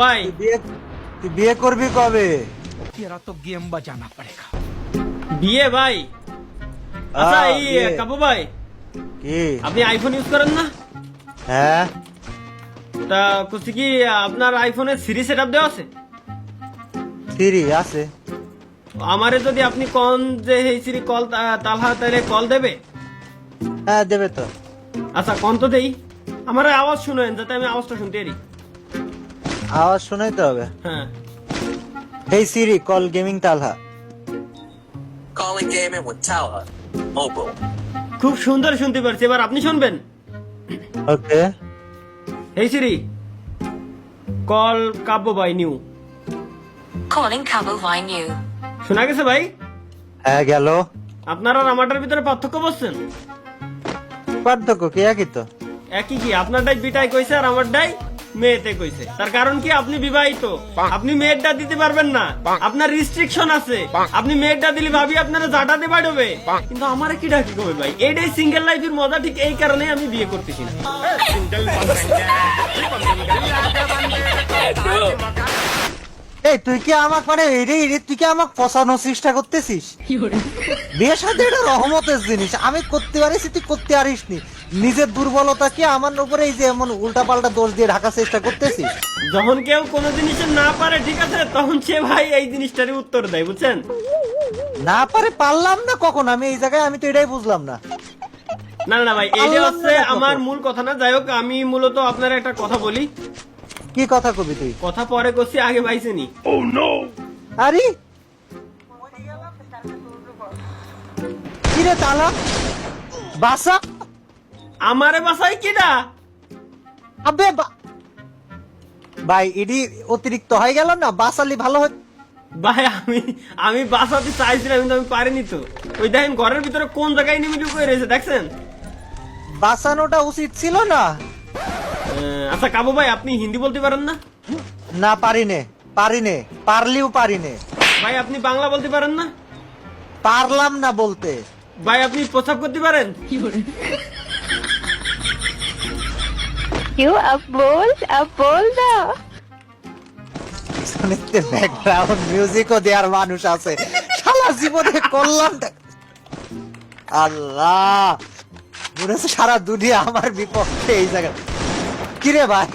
ভাই তুই বিয়ে করবি কবে? तेरा तो गेम बजाना पड़ेगा। বিয়ে ভাই? আচ্ছা এই বিয়ে। কাবু ভাই, কি? আপনি আইফোন ইউজ করেন না? হ্যাঁ, তা কুছি কি আপনার আইফোনে সিরি সেটআপ দেওয়া আছে? সিরি আছে। আমারে যদি আপনি কোন যে এই সিরি কল তালহা তাইলে কল দেবে? হ্যাঁ দেবে তো। আচ্ছা কোন তো দেই, আমার আওয়াজ শুনেন যাতে আমি আওয়াজটা শুনতে পারি। আওয়াজ শোনাইতে হবে। হ্যাঁ এই সিরি call gaming Talha. Calling gaming with Talha. Mobile. খুব সুন্দর শুনতে পারছি, এবার আপনি শুনবেন। ওকে। এই সিরি কল কাব্য ভাই new. Calling Cabo Vine New. শোনা গেছে ভাই? হ্যাঁ গেল। আপনারা আর আমারটার ভিতরে পার্থক্য বলছেন? পার্থক্য কি? একই তো। একই কি, আপনারটাই বিটাই কইছে আর আমারটাই মেয়েতে কইছে। তার কারণ কি, আপনি বিবাহিত, আপনি মেয়েরটা দিতে পারবেন না, আপনার রিস্ট্রিকশন আছে। আপনি মেয়েরটা দিলে ভাবি আপনারা জাটা দিয়ে বাড়বে, কিন্তু আমারে কি ডাকি কবে ভাই? এইটাই সিঙ্গেল লাইফের মজা, ঠিক এই কারণে আমি বিয়ে করতেছি না। এই তুই কি আমাক মানে তুই কি আমাক ফসানোর চেষ্টা করতেছিস? বিয়ে সাথে এটা রহমতের জিনিস, আমি করতে পারিস তুই করতে পারিস নি। নিজের দুর্বলতা কি আমার উপরে এই যে এমন উল্টা পাল্টা দোষ দিয়ে ঢাকার চেষ্টা করতেছিস? যখন কেউ কোনো জিনিসের না পারে, ঠিক আছে, তখন সে ভাই এই জিনিসটারই উত্তর দেয়, বুঝছেন? না পারে পারলাম না কখন? আমি এই জায়গায় আমি তো এটাই বুঝলাম না। না না ভাই, এইটা পারলাম হচ্ছে না কখন? আমার মূল কথা না। যাই হোক, আমি মূলত আপনার একটা কথা বলি। কি কথা কবি তুই? কথা পরে করছি, আগে পাইছেনি। আরে কিরে তালা বাসা আমারে বাসাই কিডা? আবে ভাই এডি অতিরিক্ত হয়ে গেল না? বাসালি ভালো হয়। ভাই আমি বাসাতে চাইছিলাম, কিন্তু আমি পারিনি তো। ওই দেখেন ঘরের ভিতরে কোন জায়গায় নিমিলি করে রয়েছে, দেখছেন? বাসানোটা উচিত ছিল না। আচ্ছা কাবু ভাই, আপনি হিন্দি বলতে পারেন না? না পারিনে, পারলিও পারিনে। ভাই আপনি বাংলা বলতে পারেন না? পারলাম না বলতে। ভাই আপনি প্রস্তাব করতে পারেন? क्यों अब बोल ना। ব্যাকগ্রাউন্ড মিউজিকও দেওয়ার মানুষ আছে, সারা জীবনে করলাম। আল্লাহ, মনে হচ্ছে সারা দুনিয়া আমার বিপক্ষে এই জায়গায়। কিরে ভাই